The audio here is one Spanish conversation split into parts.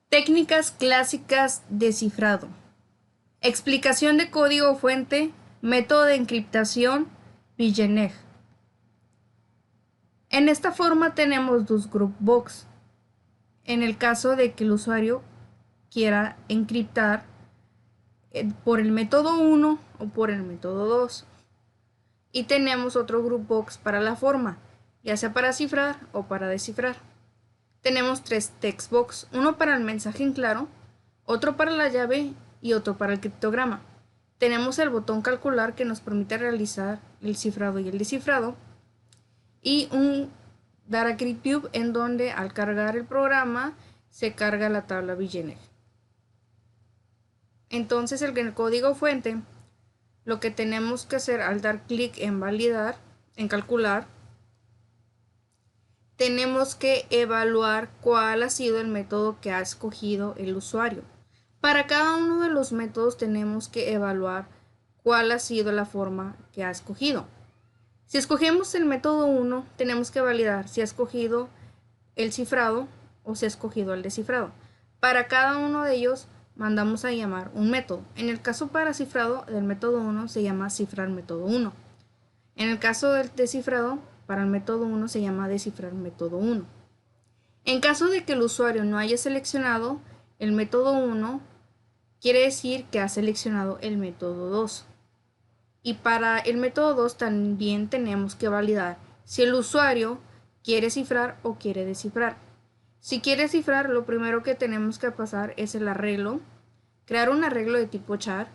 Técnicas clásicas de cifrado. Explicación de código fuente, método de encriptación, Villeneuve. En esta forma tenemos dos group box. En el caso de que el usuario quiera encriptar por el método 1 o por el método 2. Y tenemos otro group box para la forma, ya sea para cifrar o para descifrar. Tenemos tres text box, uno para el mensaje en claro, otro para la llave y otro para el criptograma. Tenemos el botón calcular que nos permite realizar el cifrado y el descifrado, y un Data Grid View en donde al cargar el programa se carga la tabla Villeneuve. Entonces en el código fuente lo que tenemos que hacer al dar clic en validar, en calcular, tenemos que evaluar cuál ha sido el método que ha escogido el usuario. Para cada uno de los métodos tenemos que evaluar cuál ha sido la forma que ha escogido. Si escogemos el método 1, tenemos que validar si ha escogido el cifrado o si ha escogido el descifrado. Para cada uno de ellos mandamos a llamar un método. En el caso para cifrado del método 1 se llama cifrar método 1. En el caso del descifrado, para el método 1 se llama descifrar método 1. En caso de que el usuario no haya seleccionado el método 1, quiere decir que ha seleccionado el método 2. Y para el método 2 también tenemos que validar si el usuario quiere cifrar o quiere descifrar. Si quiere cifrar, lo primero que tenemos que pasar es el arreglo, crear un arreglo de tipo char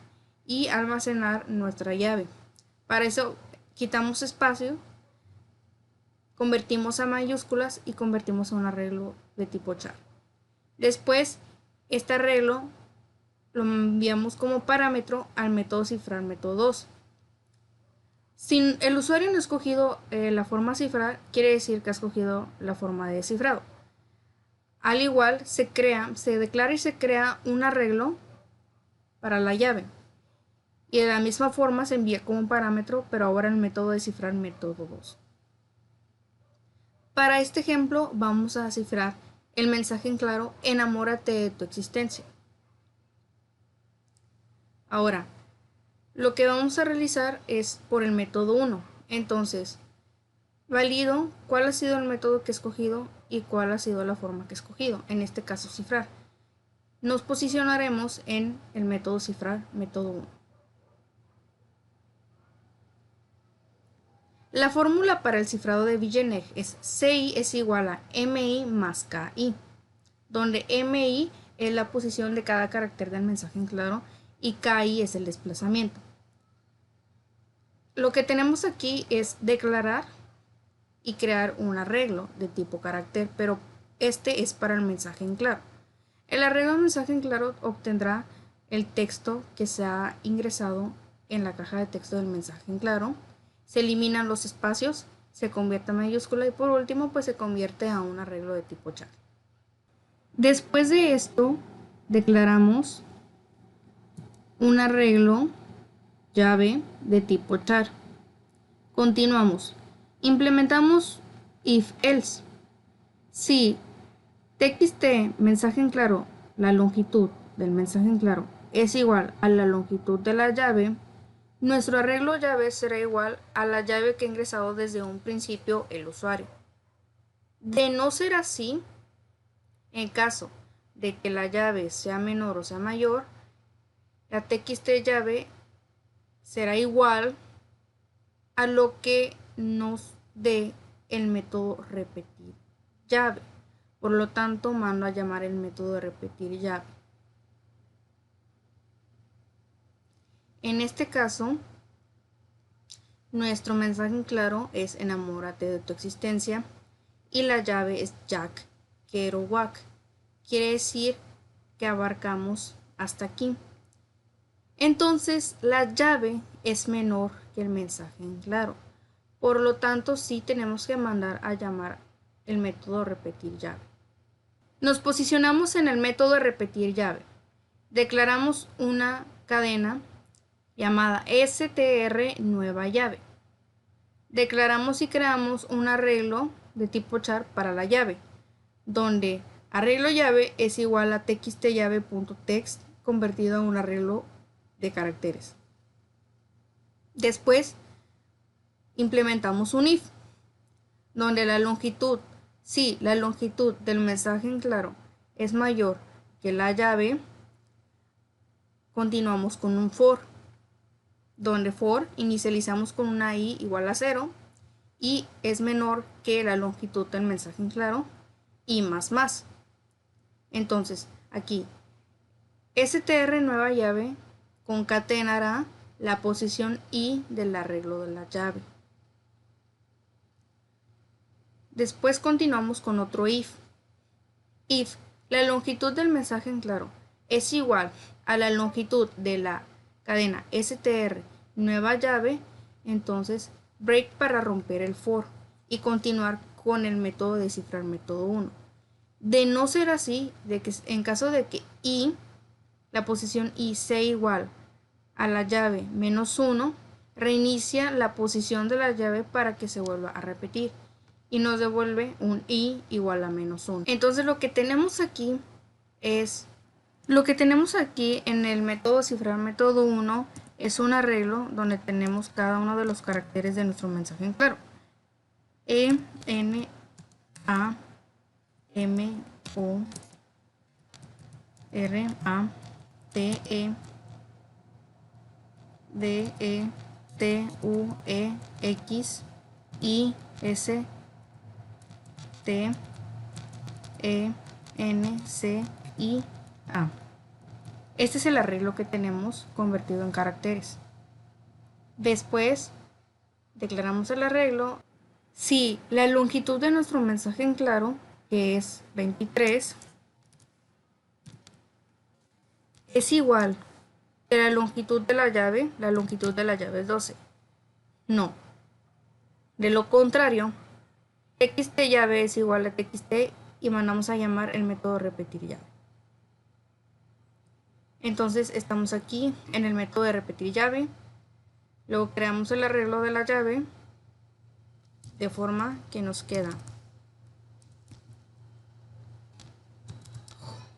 y almacenar nuestra llave. Para eso quitamos espacio, convertimos a mayúsculas y convertimos a un arreglo de tipo char. Después, este arreglo lo enviamos como parámetro al método cifrar método 2. Si el usuario no ha escogido la forma cifrar, quiere decir que ha escogido la forma de descifrado. Al igual, se declara y se crea un arreglo para la llave. Y de la misma forma se envía como parámetro, pero ahora el método de cifrar método 2. Para este ejemplo vamos a cifrar el mensaje en claro: enamórate de tu existencia. Ahora, lo que vamos a realizar es por el método 1. Entonces, valido cuál ha sido el método que he escogido y cuál ha sido la forma que he escogido, en este caso cifrar. Nos posicionaremos en el método cifrar método 1. La fórmula para el cifrado de Villeneuve es CI es igual a MI más KI, donde MI es la posición de cada carácter del mensaje en claro y KI es el desplazamiento. Lo que tenemos aquí es declarar y crear un arreglo de tipo carácter, pero este es para el mensaje en claro. El arreglo del mensaje en claro obtendrá el texto que se ha ingresado en la caja de texto del mensaje en claro. Se eliminan los espacios, se convierte a mayúscula y por último pues se convierte a un arreglo de tipo char. Después de esto declaramos un arreglo llave de tipo char. Continuamos. Implementamos if else. Si txt mensaje en claro, la longitud del mensaje en claro es igual a la longitud de la llave, nuestro arreglo llave será igual a la llave que ha ingresado desde un principio el usuario. De no ser así, en caso de que la llave sea menor o sea mayor, la txt llave será igual a lo que nos dé el método repetir llave. Por lo tanto, mando a llamar el método de repetir llave. En este caso, nuestro mensaje en claro es enamórate de tu existencia y la llave es Jack Kerouac. Quiere decir que abarcamos hasta aquí. Entonces, la llave es menor que el mensaje en claro. Por lo tanto, sí tenemos que mandar a llamar el método repetir llave. Nos posicionamos en el método de repetir llave. Declaramos una cadena llamada str nueva llave. Declaramos y creamos un arreglo de tipo char para la llave, donde arreglo llave es igual a txtllave.text convertido a un arreglo de caracteres. Después implementamos un if, donde la longitud, si la longitud del mensaje en claro es mayor que la llave, continuamos con un for, donde for inicializamos con una i igual a 0 y es menor que la longitud del mensaje en claro y más. Entonces aquí str nueva llave concatenará la posición i del arreglo de la llave. Después continuamos con otro if. If la longitud del mensaje en claro es igual a la longitud de la cadena str nueva llave, entonces break para romper el for y continuar con el método de descifrar método 1. De no ser así, en caso de que i, la posición i sea igual a la llave menos 1, reinicia la posición de la llave para que se vuelva a repetir y nos devuelve un i igual a menos 1. Entonces lo que tenemos aquí en el método descifrar método 1 es un arreglo donde tenemos cada uno de los caracteres de nuestro mensaje en claro. E, N, A, M, O, R, A, T, E, D, E, T, U, E, X, I, S, T, E, N, C, I, A. Este es el arreglo que tenemos convertido en caracteres. Después declaramos el arreglo. Si la longitud de nuestro mensaje en claro, que es 23, es igual que la longitud de la llave es 12. No. De lo contrario, txt llave es igual a txt y mandamos a llamar el método repetir llave. Entonces estamos aquí en el método de repetir llave. Luego creamos el arreglo de la llave de forma que nos queda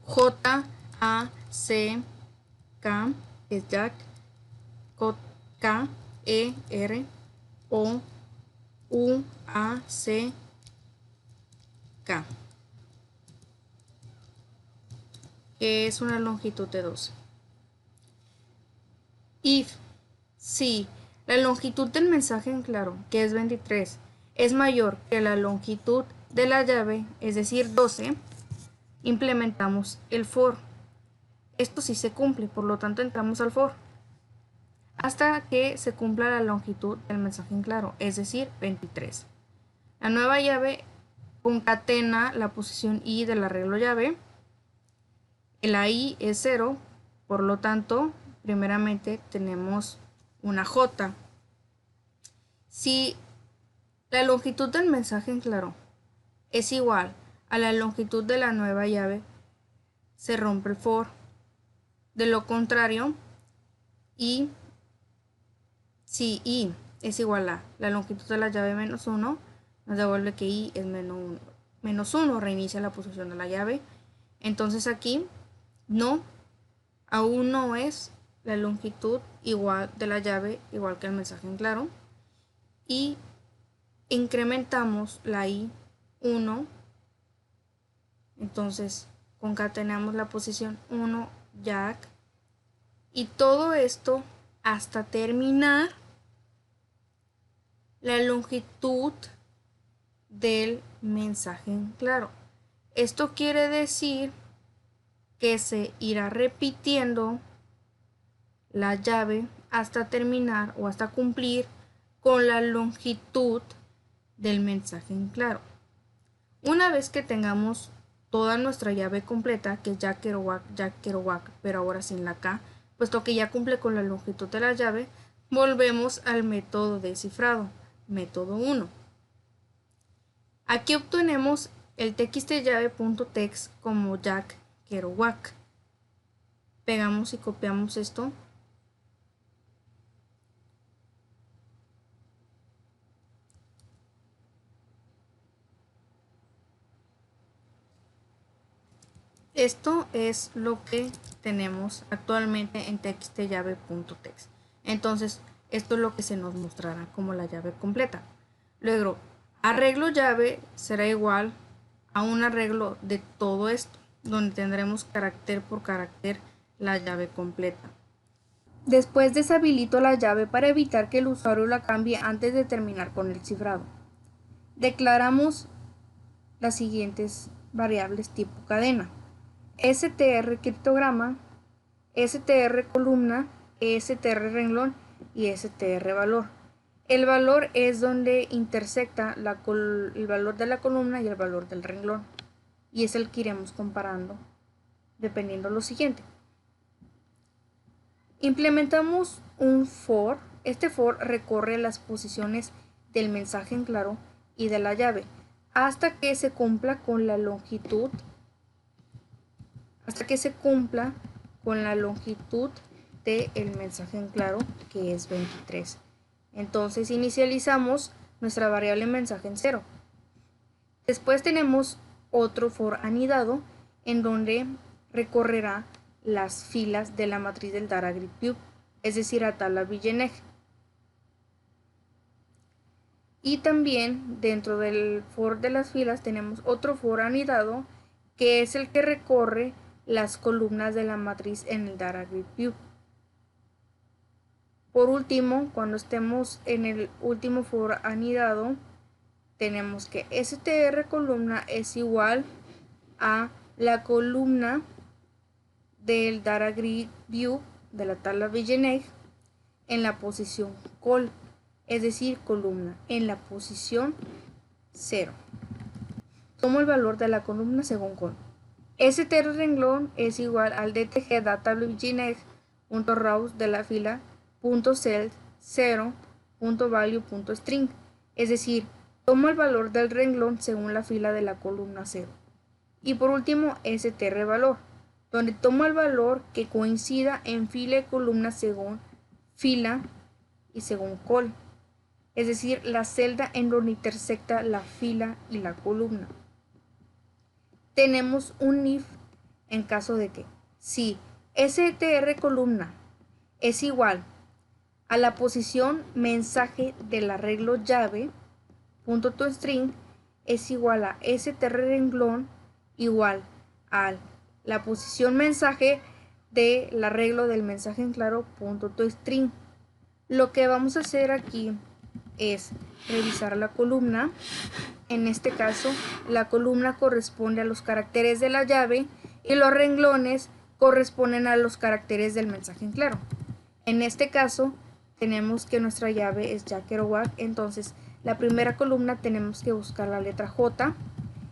J, A, C, K, que es Jack, K, E, R, O, U, A, C, K, que es una longitud de 12. If, si la longitud del mensaje en claro, que es 23, es mayor que la longitud de la llave, es decir, 12, implementamos el for. Esto sí se cumple, por lo tanto entramos al for hasta que se cumpla la longitud del mensaje en claro, es decir, 23. La nueva llave concatena la posición i del arreglo llave. La i es 0, por lo tanto, primeramente tenemos una j. Si la longitud del mensaje en claro es igual a la longitud de la nueva llave, se rompe el for. De lo contrario, si i es igual a la longitud de la llave menos 1, nos devuelve que i es menos 1, reinicia la posición de la llave. Entonces aquí aún no es la longitud igual de la llave igual que el mensaje en claro, y incrementamos la i 1. Entonces concatenamos la posición 1 Jack y todo esto hasta terminar la longitud del mensaje en claro. Esto quiere decir que se irá repitiendo la llave hasta terminar o hasta cumplir con la longitud del mensaje en claro. Una vez que tengamos toda nuestra llave completa, que es Jack, Kerouac, pero ahora sin la K, puesto que ya cumple con la longitud de la llave, volvemos al método descifrado, método 1. Aquí obtenemos el txtllave.text como Jack Kerouac. Pegamos y copiamos esto Esto es lo que tenemos actualmente en textdellave.txt. Entonces, esto es lo que se nos mostrará como la llave completa. Luego, arreglo llave será igual a un arreglo de todo esto, donde tendremos carácter por carácter la llave completa. Después deshabilito la llave para evitar que el usuario la cambie antes de terminar con el cifrado. Declaramos las siguientes variables tipo cadena: str criptograma, str columna, str renglón y str valor. El valor es donde intersecta el valor de la columna y el valor del renglón, y es el que iremos comparando dependiendo de lo siguiente. Implementamos un for. Este for recorre las posiciones del mensaje en claro y de la llave hasta que se cumpla con la longitud del mensaje en claro, que es 23. Entonces inicializamos nuestra variable mensaje en 0. Después tenemos otro for anidado en donde recorrerá las filas de la matriz del Data Grid View, es decir, a tabla Villeneuve. Y también dentro del for de las filas tenemos otro for anidado, que es el que recorre las columnas de la matriz en el Data Grid View. Por último, cuando estemos en el último for anidado, tenemos que str columna es igual a la columna del Data Grid View de la tabla Villeneuve en la posición col, es decir, columna en la posición 0. Tomo el valor de la columna según col. str renglón es igual al dtg data Villeneuve.rows de la fila .cell 0.value.string, es decir, tomo el valor del renglón según la fila de la columna 0. Y por último, str valor, donde tomo el valor que coincida en fila y columna según fila y según col, es decir, la celda en donde intersecta la fila y la columna. Tenemos un if en caso de que si str columna es igual a la posición mensaje del arreglo llave .toString es igual a str renglón igual a la posición mensaje del arreglo del mensaje en claro .toString. Lo que vamos a hacer aquí es revisar la columna. En este caso, la columna corresponde a los caracteres de la llave y los renglones corresponden a los caracteres del mensaje en claro. En este caso, tenemos que nuestra llave es Jack Kerouac, entonces la primera columna tenemos que buscar la letra J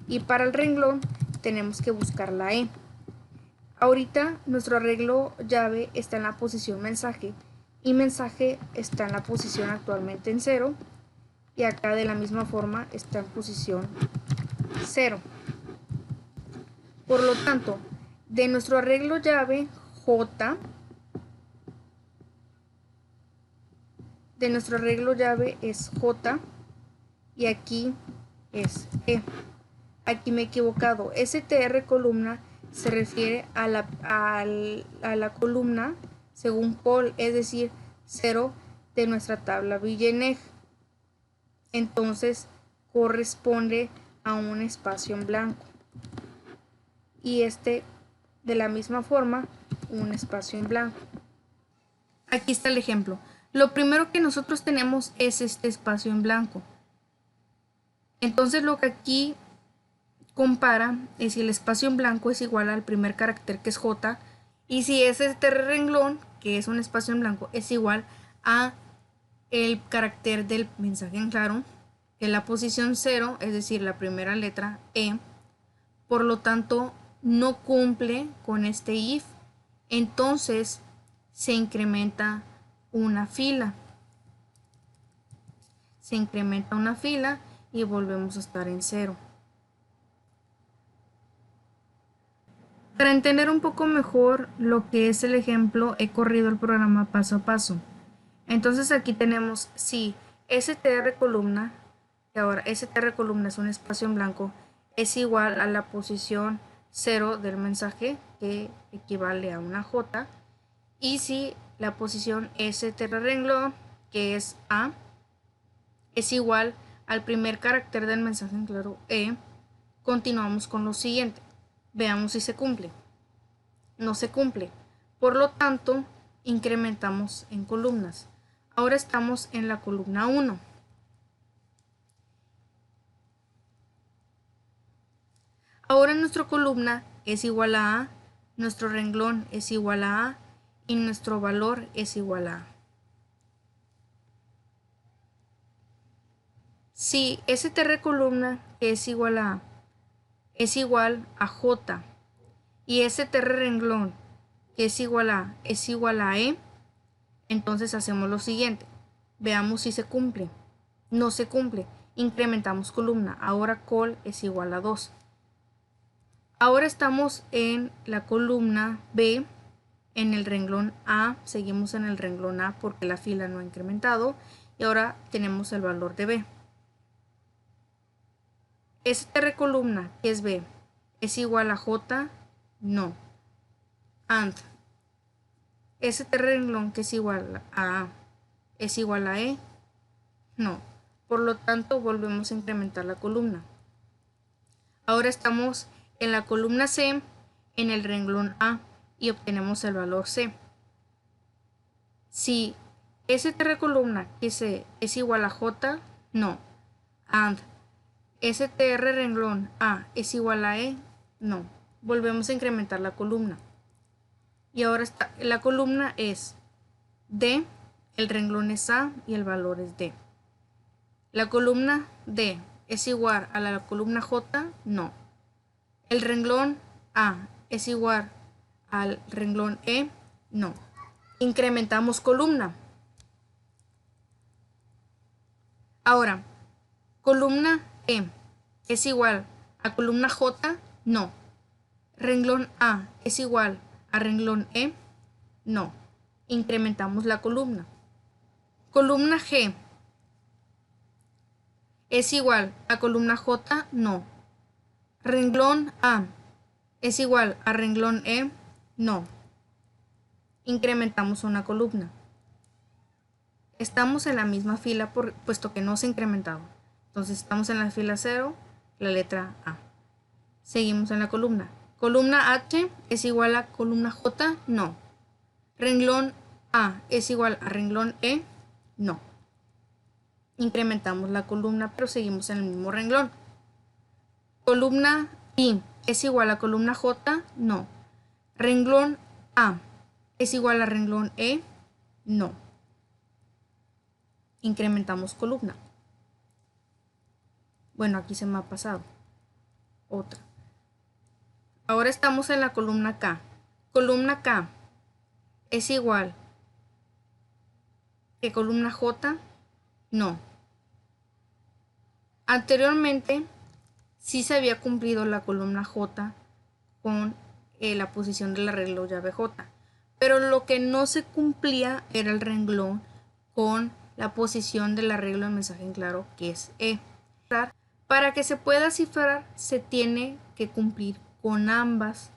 y para el renglón tenemos que buscar la E. Ahorita nuestro arreglo llave está en la posición mensaje y mensaje está en la posición actualmente en 0 y acá de la misma forma está en posición 0. Por lo tanto, de nuestro arreglo llave J, de nuestro arreglo llave es J y aquí es E. Aquí me he equivocado. str columna se refiere a la columna según col, es decir, 0 de nuestra tabla Villeneuve. Entonces corresponde a un espacio en blanco. Y de la misma forma, un espacio en blanco. Aquí está el ejemplo. Lo primero que nosotros tenemos es este espacio en blanco. Entonces lo que aquí compara es si el espacio en blanco es igual al primer carácter, que es J, y si es este renglón, que es un espacio en blanco, es igual a el carácter del mensaje en claro, que es la posición 0, es decir, la primera letra E. Por lo tanto, no cumple con este if. Entonces se incrementa una fila. Se incrementa una fila y volvemos a estar en 0. Para entender un poco mejor lo que es el ejemplo, he corrido el programa paso a paso. Entonces aquí tenemos si str columna, que ahora str columna es un espacio en blanco, es igual a la posición 0 del mensaje, que equivale a una J, y si la posición str renglón, que es A, es igual al primer carácter del mensaje en claro E, continuamos con lo siguiente. Veamos si se cumple. No se cumple. Por lo tanto, incrementamos en columnas. Ahora estamos en la columna 1. Ahora nuestra columna es igual a A, nuestro renglón es igual a A y nuestro valor es igual a A. Si str columna, que es igual a A, es igual a J y str renglón, que es igual a E, entonces hacemos lo siguiente. Veamos si se cumple. No se cumple. Incrementamos columna. Ahora col es igual a 2. Ahora estamos en la columna B, en el renglón A. Seguimos en el renglón A porque la fila no ha incrementado. Y ahora tenemos el valor de B. Str columna, que es B, ¿es igual a J? No. And str renglón, que es igual a A, ¿es igual a E? No. Por lo tanto, volvemos a incrementar la columna. Ahora estamos en la columna C, en el renglón A, y obtenemos el valor C. Si str columna, que es igual a J, no. And str renglón A es igual a E, no. Volvemos a incrementar la columna. Y ahora la columna es D, el renglón es A y el valor es D. La columna D es igual a la columna J, no. El renglón A es igual al renglón E, no. Incrementamos columna. Ahora, columna E es igual a columna J, no. Renglón A es igual a renglón E, no. Incrementamos la columna. Columna G es igual a columna J, no. Renglón A es igual a renglón E, no. Incrementamos una columna. Estamos en la misma fila puesto que no se ha incrementado. Entonces estamos en la fila 0, la letra A. Seguimos en la columna. Columna H es igual a columna J, no. Renglón A es igual a renglón E, no. Incrementamos la columna, pero seguimos en el mismo renglón. Columna I es igual a columna J, no. Renglón A es igual a renglón E, no. Incrementamos columna. Bueno, aquí se me ha pasado otra. Ahora estamos en la columna K. Columna K es igual que columna J, no. Anteriormente sí se había cumplido la columna J con la posición del arreglo llave J, pero lo que no se cumplía era el renglón con la posición del arreglo de mensaje en claro, que es E. Para que se pueda cifrar se tiene que cumplir con ambas,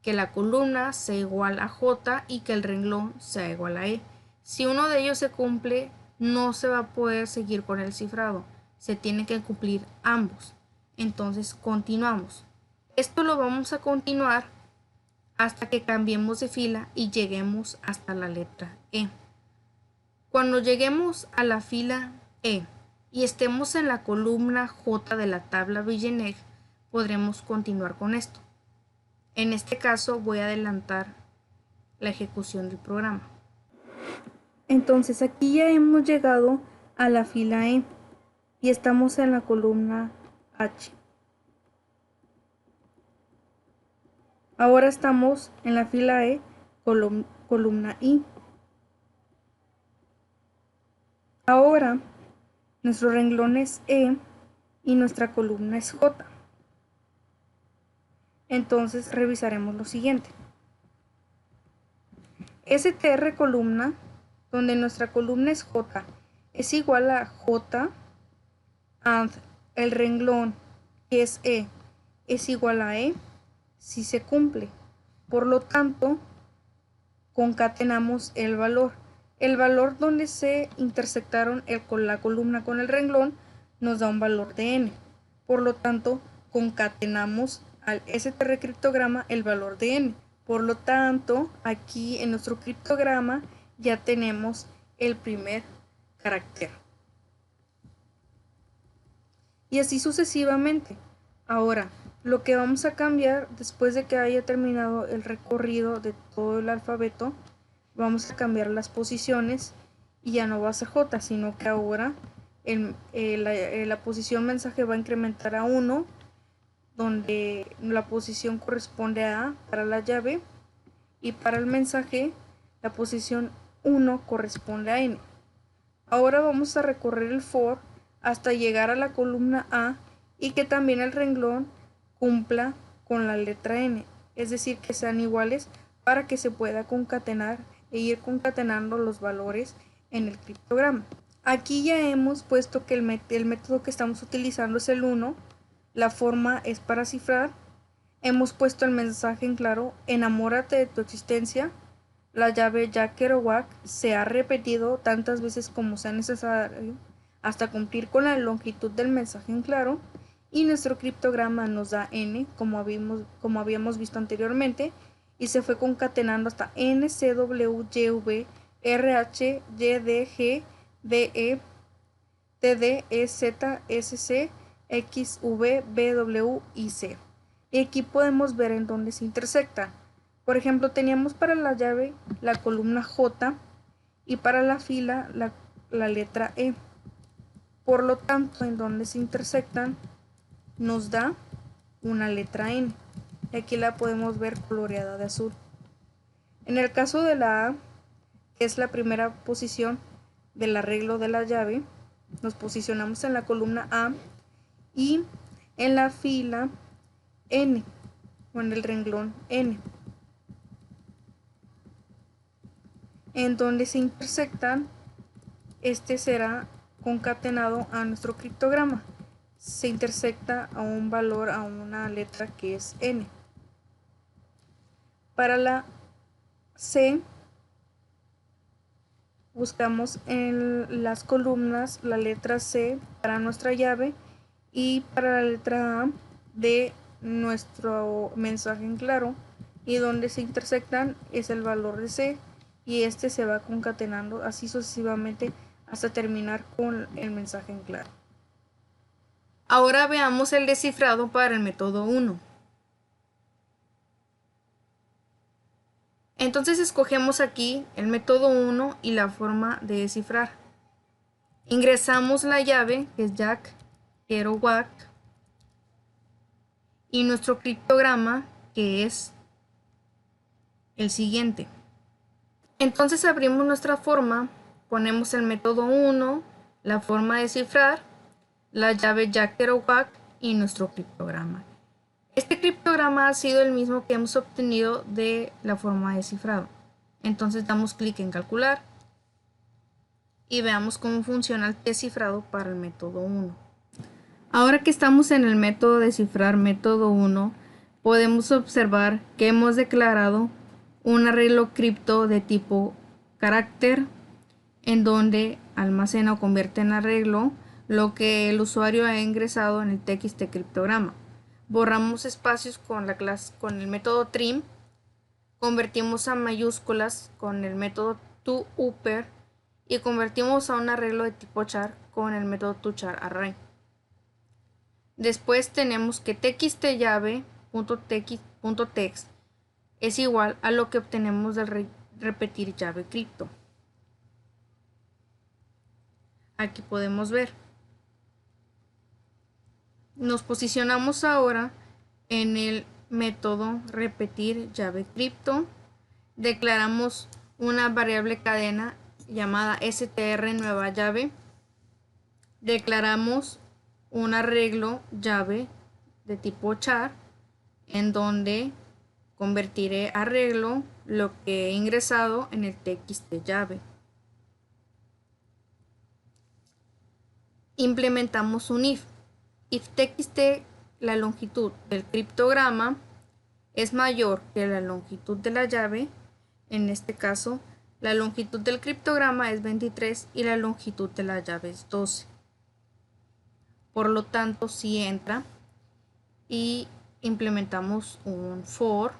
que la columna sea igual a J y que el renglón sea igual a E. Si uno de ellos se cumple, no se va a poder seguir con el cifrado, se tiene que cumplir ambos. Entonces continuamos. Esto lo vamos a continuar hasta que cambiemos de fila y lleguemos hasta la letra E. Cuando lleguemos a la fila E y estemos en la columna J de la tabla Villeneuve, podremos continuar con esto. En este caso voy a adelantar la ejecución del programa. Entonces aquí ya hemos llegado a la fila E y estamos en la columna H. Ahora estamos en la fila E, columna I. Ahora nuestro renglón es E y nuestra columna es J. Entonces revisaremos lo siguiente. str columna, donde nuestra columna es J, es igual a J, and el renglón, que es E, es igual a E. si se cumple. Por lo tanto, concatenamos el valor. El valor donde se intersectaron la columna con el renglón nos da un valor de n. Por lo tanto, concatenamos al str criptograma el valor de n. Por lo tanto, aquí en nuestro criptograma ya tenemos el primer carácter. Y así sucesivamente. Ahora, lo que vamos a cambiar después de que haya terminado el recorrido de todo el alfabeto, vamos a cambiar las posiciones y ya no va a ser J, sino que ahora la posición mensaje va a incrementar a 1, donde la posición corresponde a A para la llave, y para el mensaje la posición 1 corresponde a N. Ahora vamos a recorrer el for hasta llegar a la columna A y que también el renglón cumpla con la letra N, es decir, que sean iguales para que se pueda concatenar e ir concatenando los valores en el criptograma. Aquí ya hemos puesto que el método que estamos utilizando es el 1, la forma es para cifrar, hemos puesto el mensaje en claro: enamórate de tu existencia. La llave Jack Kerouac se ha repetido tantas veces como sea necesario hasta cumplir con la longitud del mensaje en claro, y nuestro criptograma nos da N, como habíamos visto anteriormente, y se fue concatenando hasta N, C, W, Y, V, R, H, Y, D, G, D, E, T, D, E, Z, S, C, X, V, B, W y C. Y aquí podemos ver en dónde se intersectan. Por ejemplo, teníamos para la llave la columna J y para la fila la letra E. Por lo tanto, en donde se intersectan nos da una letra N. Y aquí la podemos ver coloreada de azul. En el caso de la A, que es la primera posición del arreglo de la llave, nos posicionamos en la columna A y en la fila N o en el renglón N. En donde se intersectan, este será concatenado a nuestro criptograma. Se intersecta a un valor, a una letra que es N. Para la C, buscamos en las columnas la letra C para nuestra llave y para la letra A de nuestro mensaje en claro, y donde se intersectan es el valor de C, y este se va concatenando así sucesivamente hasta terminar con el mensaje en claro. Ahora veamos el descifrado para el método 1. Entonces escogemos aquí el método 1 y la forma de descifrar. Ingresamos la llave, que es Jack Kerouac, y nuestro criptograma, que es el siguiente. Entonces abrimos nuestra forma, ponemos el método 1, la forma de descifrar, la llave Jack Kerouac y nuestro criptograma. Este criptograma ha sido el mismo que hemos obtenido de la forma de descifrado. Entonces damos clic en calcular y veamos cómo funciona el descifrado para el método 1. Ahora que estamos en el método de descifrar método 1, podemos observar que hemos declarado un arreglo cripto de tipo carácter, en donde almacena o convierte en arreglo lo que el usuario ha ingresado en el TXT criptograma. Borramos espacios con el método trim, convertimos a mayúsculas con el método toUpper y convertimos a un arreglo de tipo char con el método toCharArray. Después tenemos que txtllave.text es igual a lo que obtenemos del repetir llave cripto. Aquí podemos ver. Nos posicionamos ahora en el método repetir llave cripto. Declaramos una variable cadena llamada str nueva llave. Declaramos un arreglo llave de tipo char, en donde convertiré arreglo lo que he ingresado en el txt llave. Implementamos un if txt la longitud del criptograma es mayor que la longitud de la llave, en este caso la longitud del criptograma es 23 y la longitud de la llave es 12. Por lo tanto, si entra y implementamos un for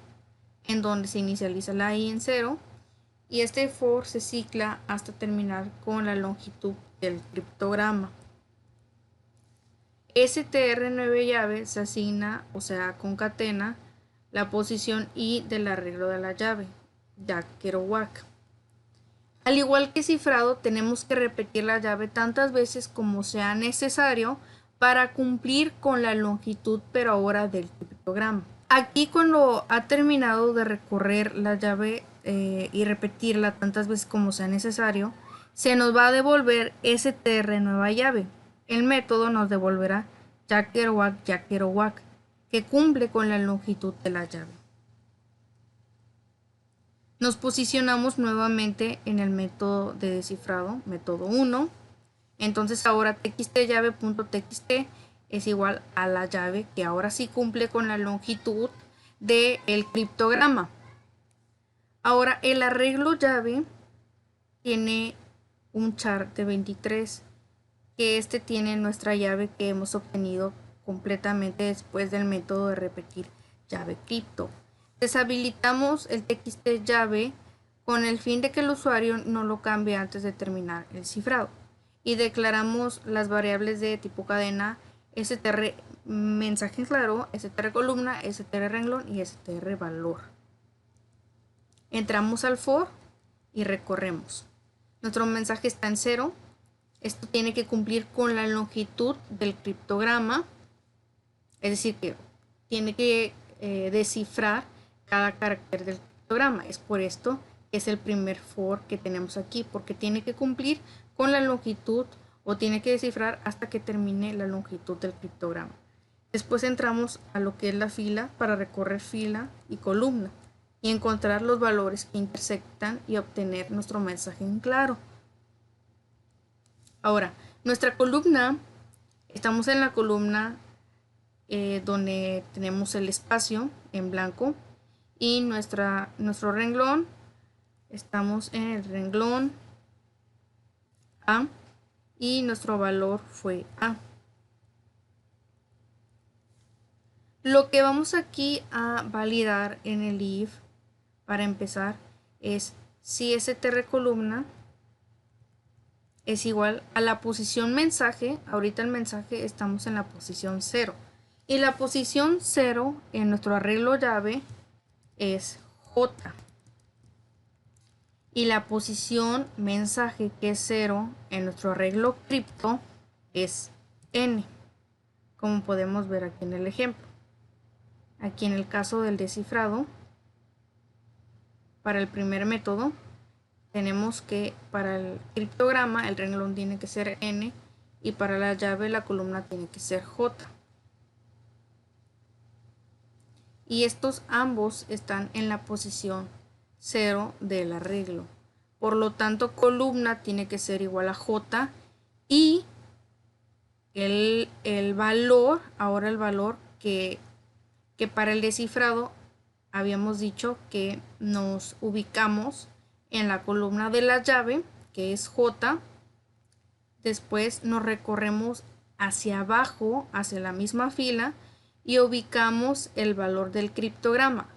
en donde se inicializa la i en 0 y este for se cicla hasta terminar con la longitud del criptograma. STR9 llave se asigna, o sea, concatena la posición i del arreglo de la llave, Jack Kerouac. Al igual que cifrado, tenemos que repetir la llave tantas veces como sea necesario para cumplir con la longitud pero ahora del criptograma. Aquí, cuando ha terminado de recorrer la llave y repetirla tantas veces como sea necesario, se nos va a devolver STR nueva llave. El método nos devolverá Jack Kerouac, que cumple con la longitud de la llave. Nos posicionamos nuevamente en el método de descifrado, método 1. Entonces ahora txtllave.txt es igual a la llave que ahora sí cumple con la longitud del criptograma. Ahora el arreglo llave tiene un char de 23, que este tiene nuestra llave que hemos obtenido completamente después del método de repetir llave cripto. Deshabilitamos el txt llave con el fin de que el usuario no lo cambie antes de terminar el cifrado. Y declaramos las variables de tipo cadena str mensaje claro, str columna, str renglón y str valor. Entramos al for y recorremos. Nuestro mensaje está en 0. Esto tiene que cumplir con la longitud del criptograma, es decir, que tiene que descifrar cada carácter del criptograma. Es por esto que es el primer for que tenemos aquí, porque tiene que cumplir con la longitud o tiene que descifrar hasta que termine la longitud del criptograma. Después entramos a lo que es la fila para recorrer fila y columna y encontrar los valores que intersectan y obtener nuestro mensaje en claro. Ahora, nuestra columna, estamos en la columna donde tenemos el espacio en blanco y nuestro renglón, estamos en el renglón A y nuestro valor fue A. Lo que vamos aquí a validar en el if para empezar es si str columna es igual a la posición mensaje. Ahorita el mensaje estamos en la posición 0 y la posición 0 en nuestro arreglo llave es J y la posición mensaje, que es 0 en nuestro arreglo cripto, es N, como podemos ver aquí en el ejemplo. Aquí en el caso del descifrado, para el primer método tenemos que para el criptograma el renglón tiene que ser N y para la llave la columna tiene que ser J. Y estos ambos están en la posición 0 del arreglo. Por lo tanto, columna tiene que ser igual a J y el valor, ahora el valor que para el descifrado habíamos dicho que nos ubicamos en la columna de la llave, que es J. Después nos recorremos hacia abajo, hacia la misma fila, y ubicamos el valor del criptograma.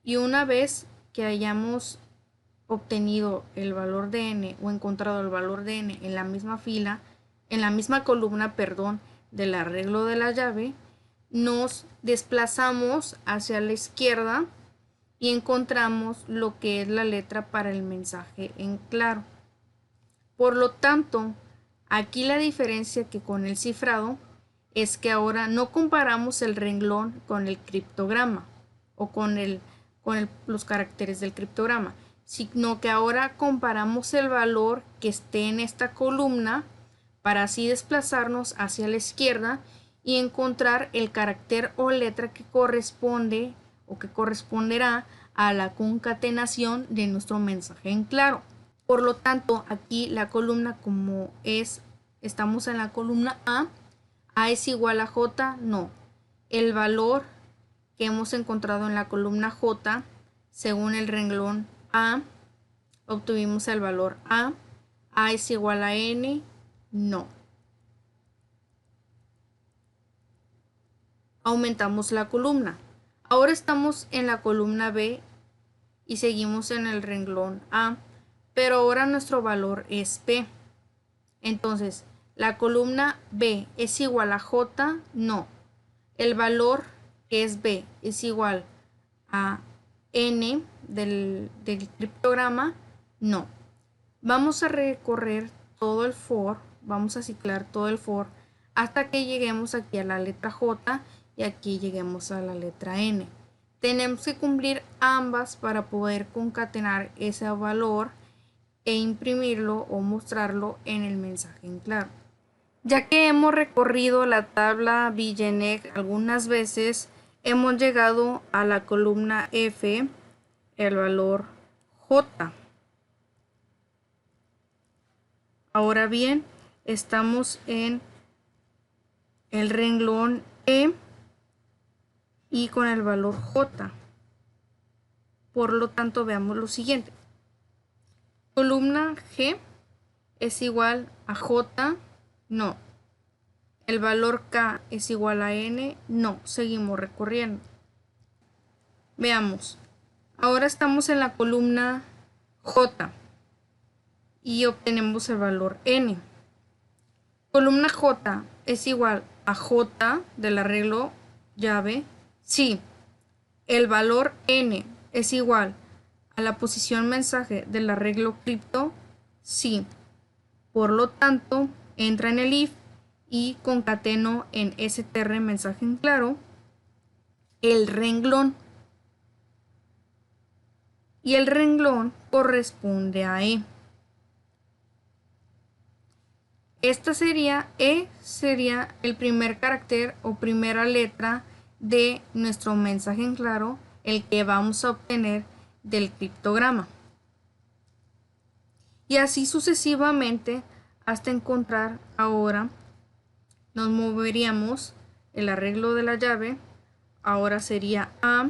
Y una vez que hayamos obtenido el valor de n o encontrado el valor de n en la misma fila, en la misma columna, perdón, del arreglo de la llave, nos desplazamos hacia la izquierda y encontramos lo que es la letra para el mensaje en claro. Por lo tanto, aquí la diferencia que con el cifrado es que ahora no comparamos el renglón con el criptograma o con los caracteres del criptograma, sino que ahora comparamos el valor que esté en esta columna para así desplazarnos hacia la izquierda y encontrar el carácter o letra que corresponde o que corresponderá a la concatenación de nuestro mensaje en claro. Por lo tanto, aquí la columna, como estamos en la columna A es igual a J, no. El valor que hemos encontrado en la columna J, según el renglón A, obtuvimos el valor A. A es igual a N, no. Aumentamos la columna. Ahora estamos en la columna B y seguimos en el renglón A, pero ahora nuestro valor es P. Entonces, ¿la columna B es igual a J? No. El valor que es B es igual a N del criptograma, no. Vamos a recorrer todo el for, vamos a ciclar todo el for hasta que lleguemos aquí a la letra J y aquí lleguemos a la letra N. Tenemos que cumplir ambas para poder concatenar ese valor e imprimirlo o mostrarlo en el mensaje en claro. Ya que hemos recorrido la tabla Villeneuve algunas veces, hemos llegado a la columna F, el valor J. Ahora bien, estamos en el renglón E y con el valor J. Por lo tanto, veamos lo siguiente. Columna G es igual a J, no. El valor K es igual a N, no. Seguimos recorriendo. Veamos. Ahora estamos en la columna J y obtenemos el valor N. Columna J es igual a J del arreglo llave, sí. El valor N es igual a la posición mensaje del arreglo cripto, sí. Por lo tanto, entra en el if y concateno en str mensaje en claro el renglón. Y el renglón corresponde a E. Esta sería, E sería el primer carácter o primera letra de nuestro mensaje en claro, el que vamos a obtener del criptograma. Y así sucesivamente hasta encontrar ahora, nos moveríamos el arreglo de la llave, ahora sería A,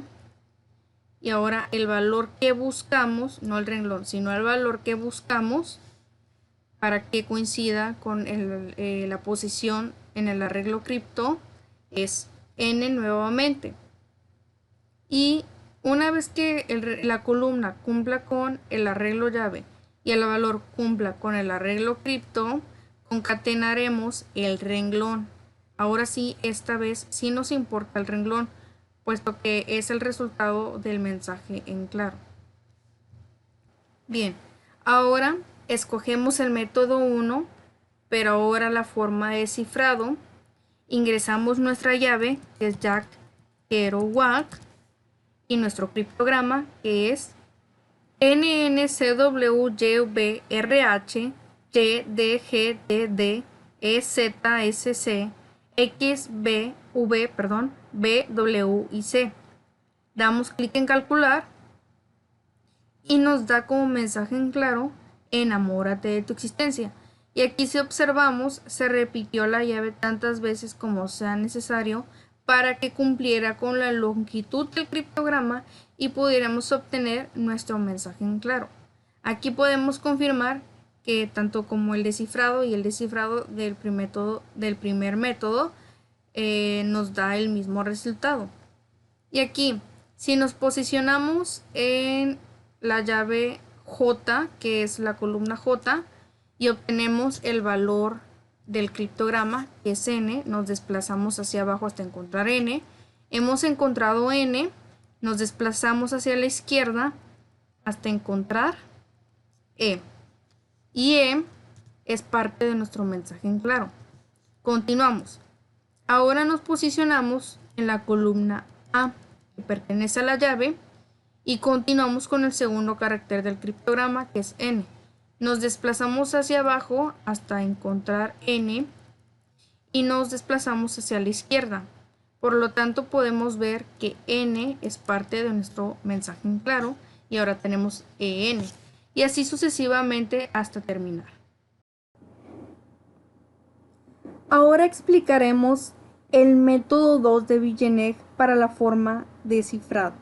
y ahora el valor que buscamos, no el renglón, sino el valor que buscamos, para que coincida con la posición en el arreglo cripto, es N nuevamente. Y una vez que la columna cumpla con el arreglo llave y el valor cumpla con el arreglo cripto, concatenaremos el renglón. Ahora sí, esta vez sí nos importa el renglón, puesto que es el resultado del mensaje en claro. Bien, ahora escogemos el método 1, pero ahora la forma de cifrado. Ingresamos nuestra llave, que es Jack Kerouac, y nuestro criptograma, que es NNCWYVRH YDGDD EZSC BW y C. Damos clic en calcular y nos da como mensaje en claro: enamórate de tu existencia. Y aquí, si observamos, se repitió la llave tantas veces como sea necesario para que cumpliera con la longitud del criptograma y pudiéramos obtener nuestro mensaje en claro. Aquí podemos confirmar que tanto como el descifrado y el descifrado del primer método nos da el mismo resultado. Y aquí, si nos posicionamos en la llave J, que es la columna J, y obtenemos el valor del criptograma, que es N, nos desplazamos hacia abajo hasta encontrar N. Hemos encontrado N, nos desplazamos hacia la izquierda hasta encontrar E. Y E es parte de nuestro mensaje en claro. Continuamos. Ahora nos posicionamos en la columna A, que pertenece a la llave, y continuamos con el segundo carácter del criptograma, que es N. Nos desplazamos hacia abajo hasta encontrar N y nos desplazamos hacia la izquierda. Por lo tanto, podemos ver que N es parte de nuestro mensaje en claro y ahora tenemos EN. Y así sucesivamente hasta terminar. Ahora explicaremos el método 2 de Villeneuve para la forma de cifrado.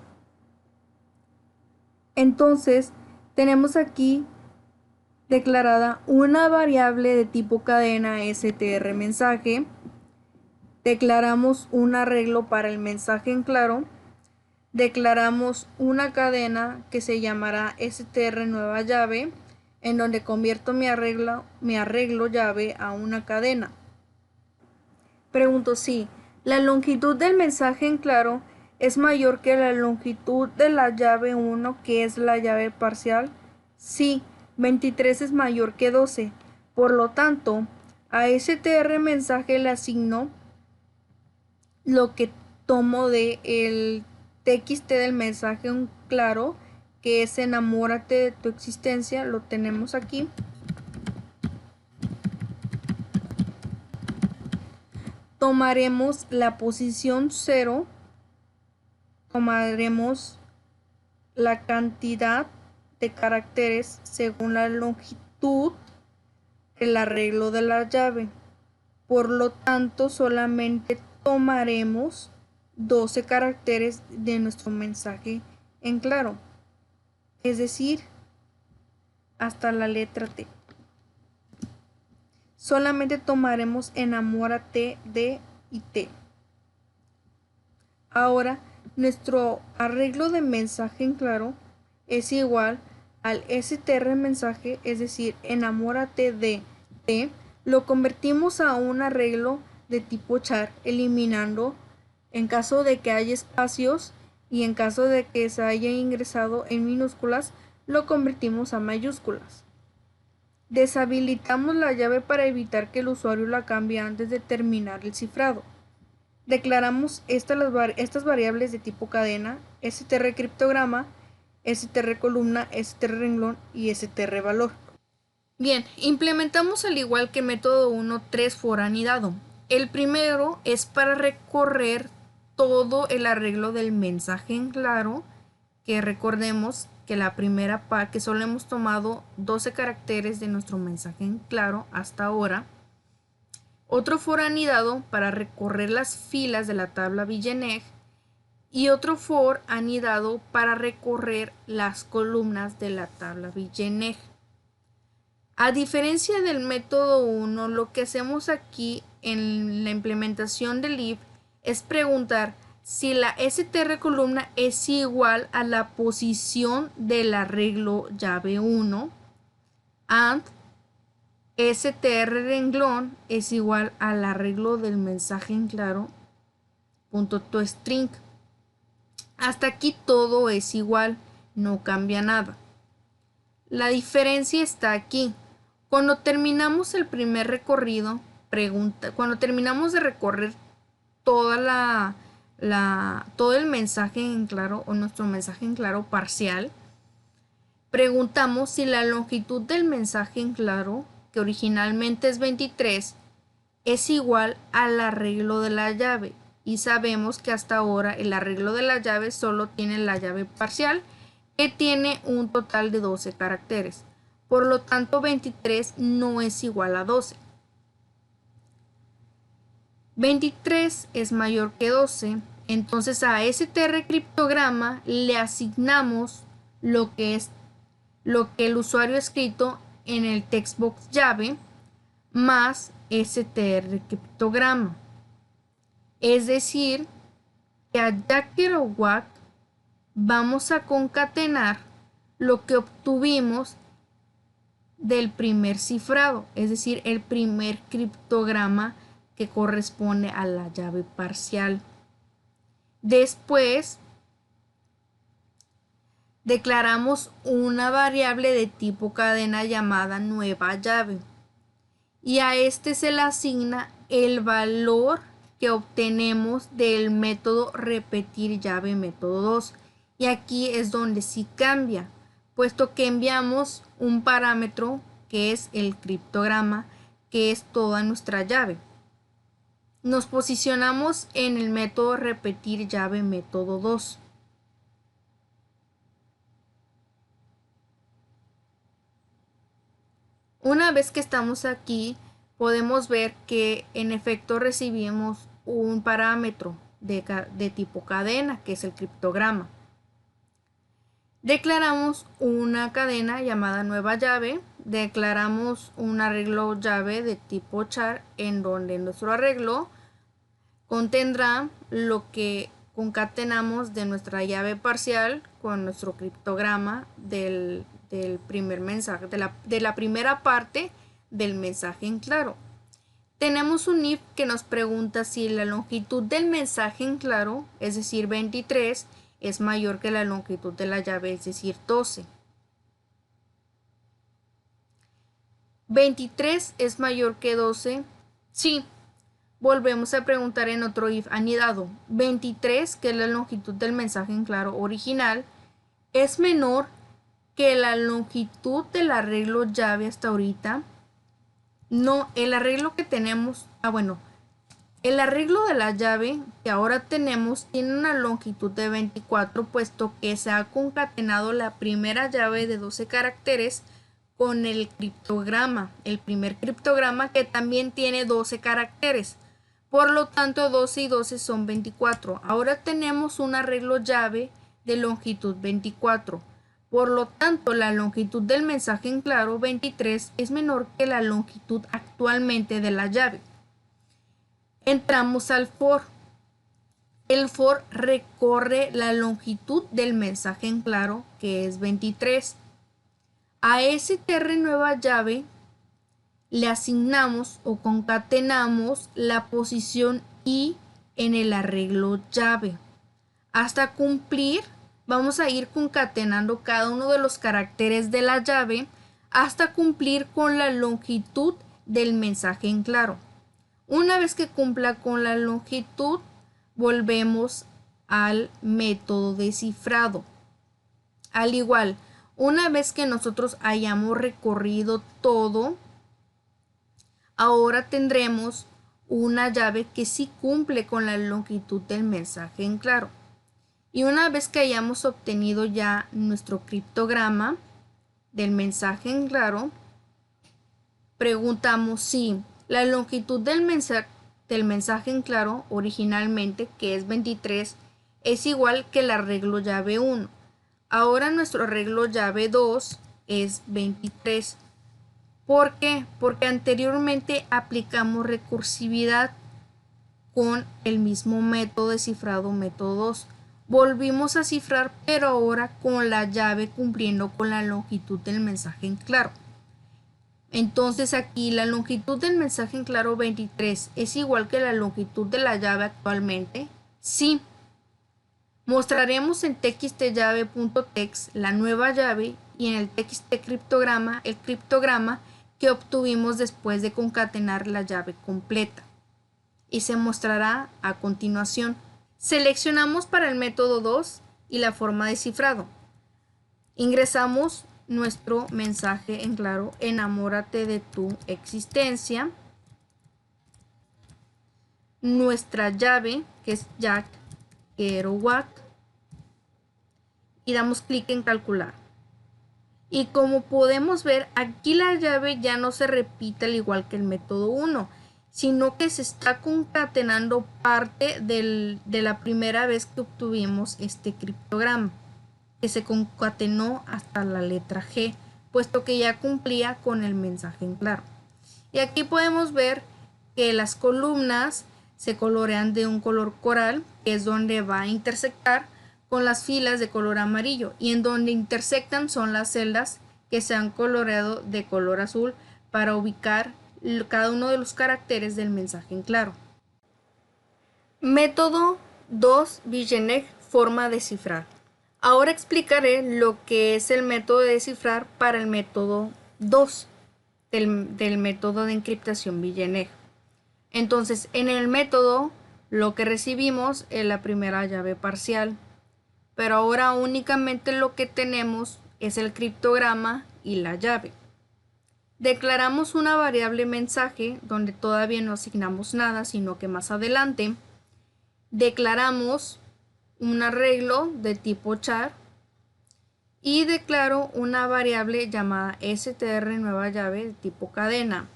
Entonces, tenemos aquí declarada una variable de tipo cadena str mensaje. Declaramos un arreglo para el mensaje en claro. Declaramos una cadena que se llamará str nueva llave, en donde convierto mi arreglo llave a una cadena. Pregunto si la longitud del mensaje en claro es mayor que la longitud de la llave 1, que es la llave parcial. Sí, 23 es mayor que 12. Por lo tanto, a str mensaje le asigno lo que tomo de el txt del mensaje en claro, que es enamórate de tu existencia. Lo tenemos aquí. Tomaremos la posición 0, tomaremos la cantidad de caracteres según la longitud del arreglo de la llave. Por lo tanto, solamente tomaremos 12 caracteres de nuestro mensaje en claro, es decir, hasta la letra T. Solamente tomaremos enamórate de y T. Ahora, nuestro arreglo de mensaje en claro es igual al str mensaje, es decir, enamórate de T. Lo convertimos a un arreglo de tipo char, eliminando en caso de que haya espacios y en caso de que se haya ingresado en minúsculas, lo convertimos a mayúsculas. Deshabilitamos la llave para evitar que el usuario la cambie antes de terminar el cifrado. Declaramos estas variables de tipo cadena, str criptograma, str columna, str renglón y str valor. Bien, implementamos al igual que método 1 3 for anidado. El primero es para recorrer todo el arreglo del mensaje en claro, que recordemos que la primera que solo hemos tomado 12 caracteres de nuestro mensaje en claro hasta ahora. Otro for anidado para recorrer las filas de la tabla Villeneuve y otro for anidado para recorrer las columnas de la tabla Villeneuve. A diferencia del método 1, lo que hacemos aquí en la implementación del if es preguntar si la str columna es igual a la posición del arreglo llave 1 and str renglón es igual al arreglo del mensaje en claro punto toString. Hasta aquí todo es igual, no cambia nada. La diferencia está aquí. Cuando terminamos el primer recorrido, cuando terminamos de recorrer toda todo el mensaje en claro o nuestro mensaje en claro parcial, preguntamos si la longitud del mensaje en claro, que originalmente es 23, es igual al arreglo de la llave. Y sabemos que hasta ahora el arreglo de la llave solo tiene la llave parcial, que tiene un total de 12 caracteres. Por lo tanto, 23 no es igual a 12. 23 es mayor que 12, entonces a str criptograma le asignamos lo que el usuario ha escrito en el textbox llave más str criptograma. Es decir, que a Jack Kerouac vamos a concatenar lo que obtuvimos del primer cifrado, es decir, el primer criptograma que corresponde a la llave parcial. Después declaramos una variable de tipo cadena llamada nueva llave y a este se le asigna el valor que obtenemos del método repetir llave método 2, y aquí es donde sí cambia, puesto que enviamos un parámetro que es el criptograma, que es toda nuestra llave. Nos posicionamos en el método repetir llave método 2. Una vez que estamos aquí, podemos ver que en efecto recibimos un parámetro de tipo cadena, que es el criptograma. Declaramos una cadena llamada nueva llave. Declaramos un arreglo llave de tipo char, en donde nuestro arreglo contendrá lo que concatenamos de nuestra llave parcial con nuestro criptograma del primer mensaje, de la primera parte del mensaje en claro. Tenemos un if que nos pregunta si la longitud del mensaje en claro, es decir 23, es mayor que la longitud de la llave, es decir 12. 23 es mayor que 12. Sí. Volvemos a preguntar en otro if anidado. 23, que es la longitud del mensaje en claro original, es menor que la longitud del arreglo llave hasta ahorita. No, el arreglo que tenemos, el arreglo de la llave que ahora tenemos tiene una longitud de 24, puesto que se ha concatenado la primera llave de 12 caracteres con el criptograma, el primer criptograma, que también tiene 12 caracteres. Por lo tanto, 12 y 12 son 24. Ahora tenemos un arreglo llave de longitud 24. Por lo tanto, la longitud del mensaje en claro 23 es menor que la longitud actualmente de la llave. Entramos al for. El for recorre la longitud del mensaje en claro, que es 23. A str nueva llave le asignamos o concatenamos la posición i en el arreglo llave. Hasta cumplir, vamos a ir concatenando cada uno de los caracteres de la llave hasta cumplir con la longitud del mensaje en claro. Una vez que cumpla con la longitud, volvemos al método de cifrado. Al igual, una vez que nosotros hayamos recorrido todo, ahora tendremos una llave que sí cumple con la longitud del mensaje en claro. Y una vez que hayamos obtenido ya nuestro criptograma del mensaje en claro, preguntamos si la longitud del mensaje en claro originalmente, que es 23, es igual que el arreglo llave 1. Ahora nuestro arreglo llave 2 es 23. ¿Por qué? Porque anteriormente aplicamos recursividad con el mismo método de cifrado, método 2. Volvimos a cifrar, pero ahora con la llave cumpliendo con la longitud del mensaje en claro. Entonces aquí la longitud del mensaje en claro 23 es igual que la longitud de la llave actualmente. Sí. Mostraremos en txtllave.txt la nueva llave y en el txtcriptograma el criptograma que obtuvimos después de concatenar la llave completa. Y se mostrará a continuación. Seleccionamos para el método 2 y la forma de cifrado. Ingresamos nuestro mensaje en claro, enamórate de tu existencia. Nuestra llave, que es Jack Kerouac, y damos clic en calcular. Y como podemos ver, aquí la llave ya no se repite al igual que el método 1, sino que se está concatenando parte de la primera vez que obtuvimos este criptograma, que se concatenó hasta la letra G, puesto que ya cumplía con el mensaje en claro. Y aquí podemos ver que las columnas se colorean de un color coral, que es donde va a intersectar con las filas de color amarillo, y en donde intersectan son las celdas que se han coloreado de color azul para ubicar cada uno de los caracteres del mensaje en claro. Método 2 Villeneuve, forma de cifrar. Ahora explicaré lo que es el método de descifrar para el método 2 del método de encriptación Villeneuve. Entonces, en el método lo que recibimos es la primera llave parcial, pero ahora únicamente lo que tenemos es el criptograma y la llave. Declaramos una variable mensaje donde todavía no asignamos nada, sino que más adelante declaramos un arreglo de tipo char y declaro una variable llamada str nueva llave de tipo cadena,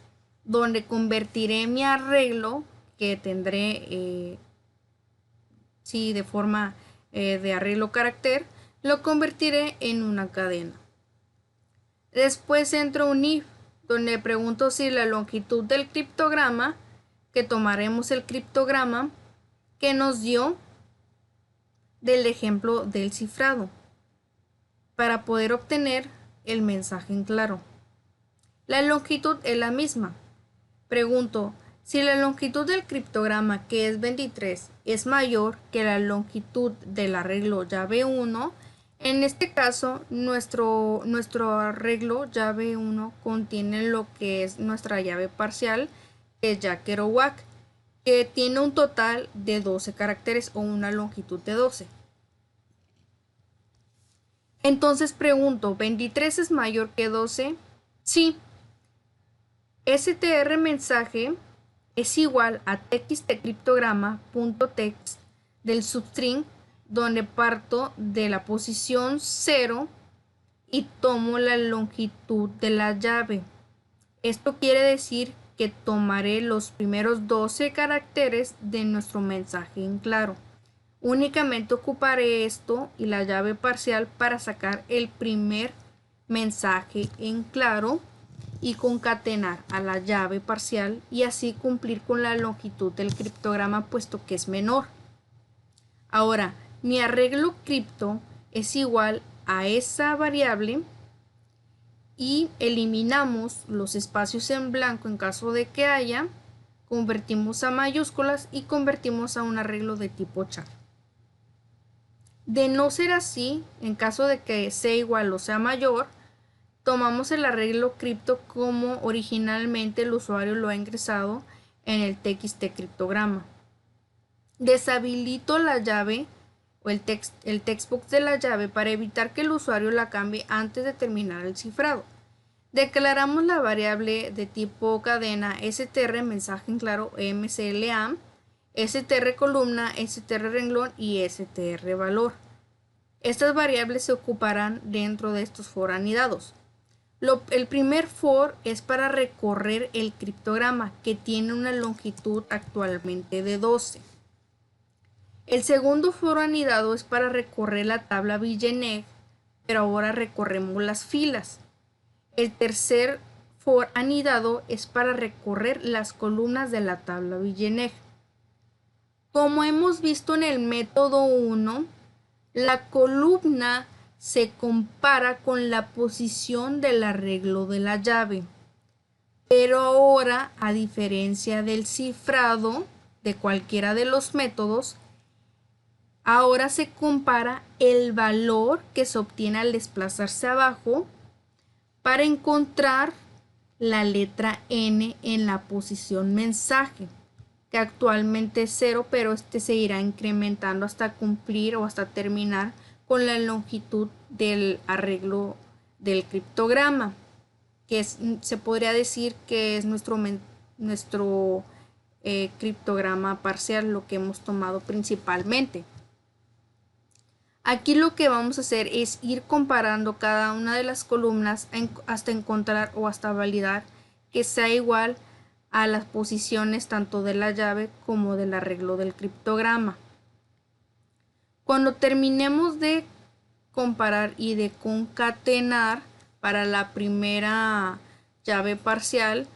donde convertiré mi arreglo, que tendré si de forma de arreglo carácter, lo convertiré en una cadena. Después entro un if, donde pregunto si la longitud del criptograma, que tomaremos el criptograma que nos dio del ejemplo del cifrado, para poder obtener el mensaje en claro. La longitud es la misma. Pregunto, si la longitud del criptograma, que es 23, es mayor que la longitud del arreglo llave 1, en este caso nuestro arreglo llave 1 contiene lo que es nuestra llave parcial, que es ya Kerouac, que tiene un total de 12 caracteres o una longitud de 12. Entonces pregunto, ¿23 es mayor que 12? Sí. str mensaje es igual a txtcriptograma.text del substring, donde parto de la posición 0 y tomo la longitud de la llave. Esto quiere decir que tomaré los primeros 12 caracteres de nuestro mensaje en claro. Únicamente ocuparé esto y la llave parcial para sacar el primer mensaje en claro y concatenar a la llave parcial y así cumplir con la longitud del criptograma, puesto que es menor. Ahora, mi arreglo cripto es igual a esa variable y eliminamos los espacios en blanco en caso de que haya, convertimos a mayúsculas y convertimos a un arreglo de tipo char. De no ser así, en caso de que sea igual o sea mayor, tomamos el arreglo cripto como originalmente el usuario lo ha ingresado en el txtcriptograma. Deshabilito la llave o el textbox de la llave para evitar que el usuario la cambie antes de terminar el cifrado. Declaramos la variable de tipo cadena str mensaje en claro mcla, str columna, str renglón y str valor. Estas variables se ocuparán dentro de estos for anidados. El primer for es para recorrer el criptograma, que tiene una longitud actualmente de 12. El segundo for anidado es para recorrer la tabla Villeneuve, pero ahora recorremos las filas. El tercer for anidado es para recorrer las columnas de la tabla Villeneuve. Como hemos visto en el método 1, la columna se compara con la posición del arreglo de la llave. Pero ahora, a diferencia del cifrado de cualquiera de los métodos, ahora se compara el valor que se obtiene al desplazarse abajo para encontrar la letra N en la posición mensaje, que actualmente es 0, pero este se irá incrementando hasta cumplir o hasta terminar con la longitud del arreglo del criptograma, que se podría decir que es nuestro criptograma parcial, lo que hemos tomado principalmente. Aquí lo que vamos a hacer es ir comparando cada una de las columnas hasta encontrar o hasta validar que sea igual a las posiciones tanto de la llave como del arreglo del criptograma. Cuando terminemos de comparar y de concatenar para la primera llave parcial,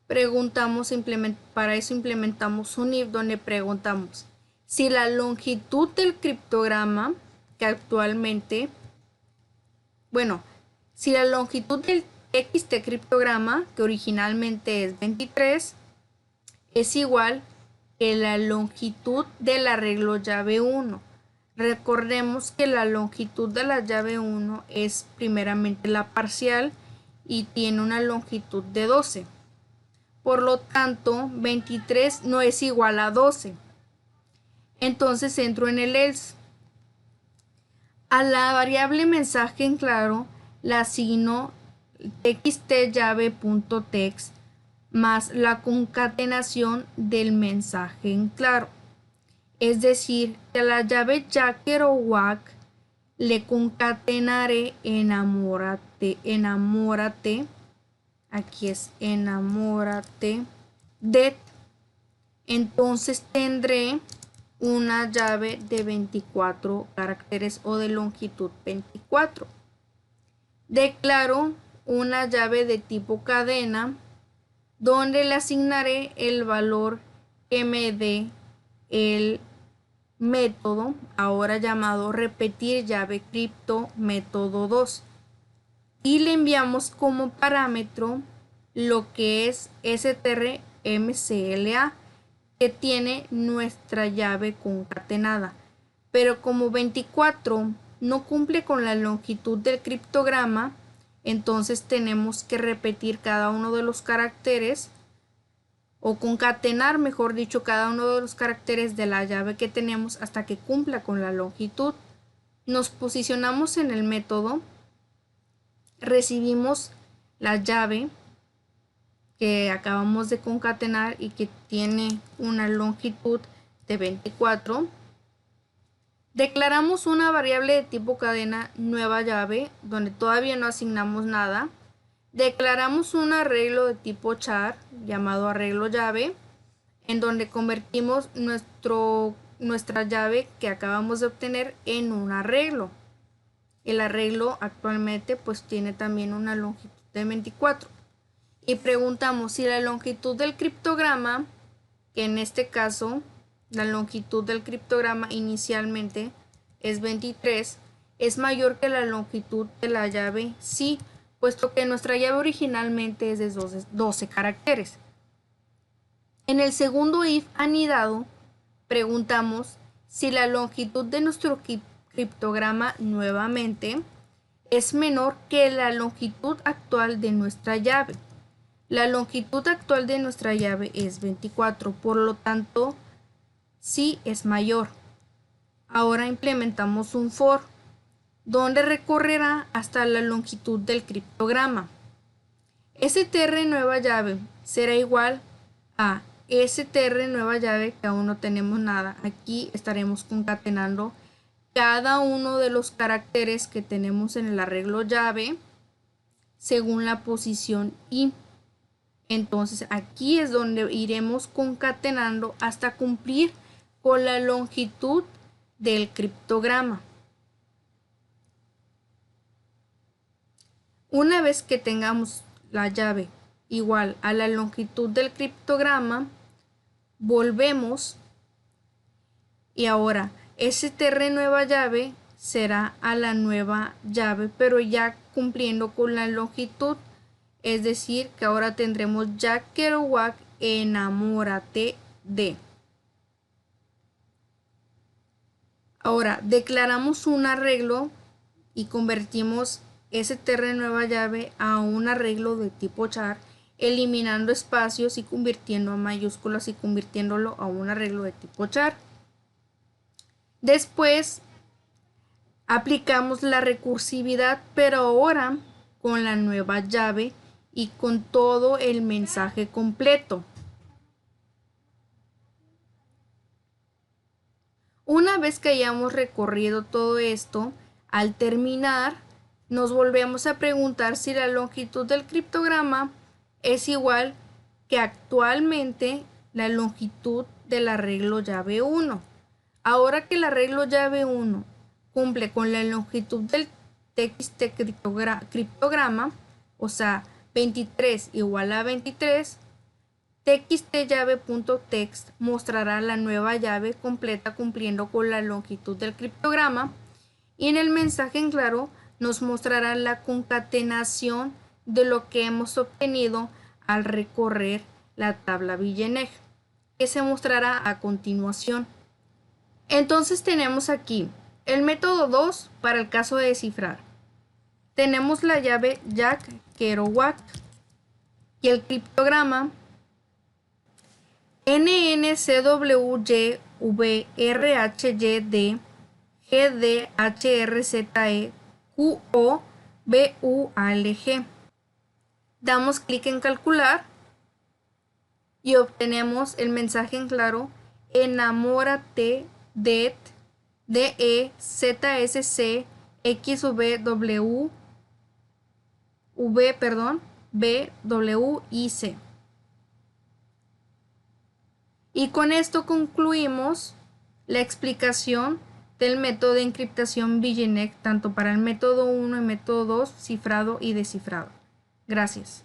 para eso implementamos un if donde preguntamos si la longitud del criptograma, que actualmente, si la longitud del txtcriptograma, que originalmente es 23, es igual que la longitud del arreglo llave 1. Recordemos que la longitud de la llave 1 es primeramente la parcial y tiene una longitud de 12. Por lo tanto, 23 no es igual a 12. Entonces entro en el else. A la variable mensaje en claro la asigno txtllave.text más la concatenación del mensaje en claro. Es decir, que a la llave ya Kerouac le concatenaré enamórate, aquí es enamórate, det. Entonces tendré una llave de 24 caracteres o de longitud 24. Declaro una llave de tipo cadena donde le asignaré el valor que me dé el método, ahora llamado repetir llave cripto método 2, y le enviamos como parámetro lo que es strmcla, que tiene nuestra llave concatenada, pero como 24 no cumple con la longitud del criptograma, entonces tenemos que repetir cada uno de los caracteres, o concatenar, mejor dicho, cada uno de los caracteres de la llave que tenemos hasta que cumpla con la longitud. Nos posicionamos en el método, recibimos la llave que acabamos de concatenar y que tiene una longitud de 24. Declaramos una variable de tipo cadena nueva llave, donde todavía no asignamos nada. Declaramos un arreglo de tipo char, llamado arreglo llave, en donde convertimos nuestra llave que acabamos de obtener en un arreglo. El arreglo actualmente pues tiene también una longitud de 24. Y preguntamos si la longitud del criptograma, que en este caso la longitud del criptograma inicialmente es 23, es mayor que la longitud de la llave sí, puesto que nuestra llave originalmente es de 12 caracteres. En el segundo if anidado, preguntamos si la longitud de nuestro criptograma nuevamente es menor que la longitud actual de nuestra llave. La longitud actual de nuestra llave es 24, por lo tanto, sí es mayor. Ahora implementamos un for, donde recorrerá hasta la longitud del criptograma. str nueva llave será igual a str nueva llave, que aún no tenemos nada. Aquí estaremos concatenando cada uno de los caracteres que tenemos en el arreglo llave según la posición i. Entonces aquí es donde iremos concatenando hasta cumplir con la longitud del criptograma. Una vez que tengamos la llave igual a la longitud del criptograma, volvemos y ahora str nueva llave será a la nueva llave, pero ya cumpliendo con la longitud. Es decir, que ahora tendremos Jack Kerouac, enamórate de. Ahora declaramos un arreglo y convertimos str nueva llave a un arreglo de tipo char, eliminando espacios y convirtiendo a mayúsculas y convirtiéndolo a un arreglo de tipo char. Después aplicamos la recursividad, pero ahora con la nueva llave y con todo el mensaje completo. Una vez que hayamos recorrido todo esto, al terminar, nos volvemos a preguntar si la longitud del criptograma es igual que actualmente la longitud del arreglo llave 1. Ahora que el arreglo llave 1 cumple con la longitud del txt criptograma, o sea, 23 igual a 23, txtllave.text mostrará la nueva llave completa cumpliendo con la longitud del criptograma, y en el mensaje en claro nos mostrará la concatenación de lo que hemos obtenido al recorrer la tabla Villeneuve, que se mostrará a continuación. Entonces tenemos aquí el método 2 para el caso de descifrar. Tenemos la llave Jack Kerouac y el criptograma NNCWYVRHYD GDHRZE QOBUALG. Damos clic en calcular y obtenemos el mensaje en claro: enamórate de DEZSC XVWIC. Y con esto concluimos la explicación del método de encriptación BGNEG tanto para el método 1 y método 2, cifrado y descifrado. Gracias.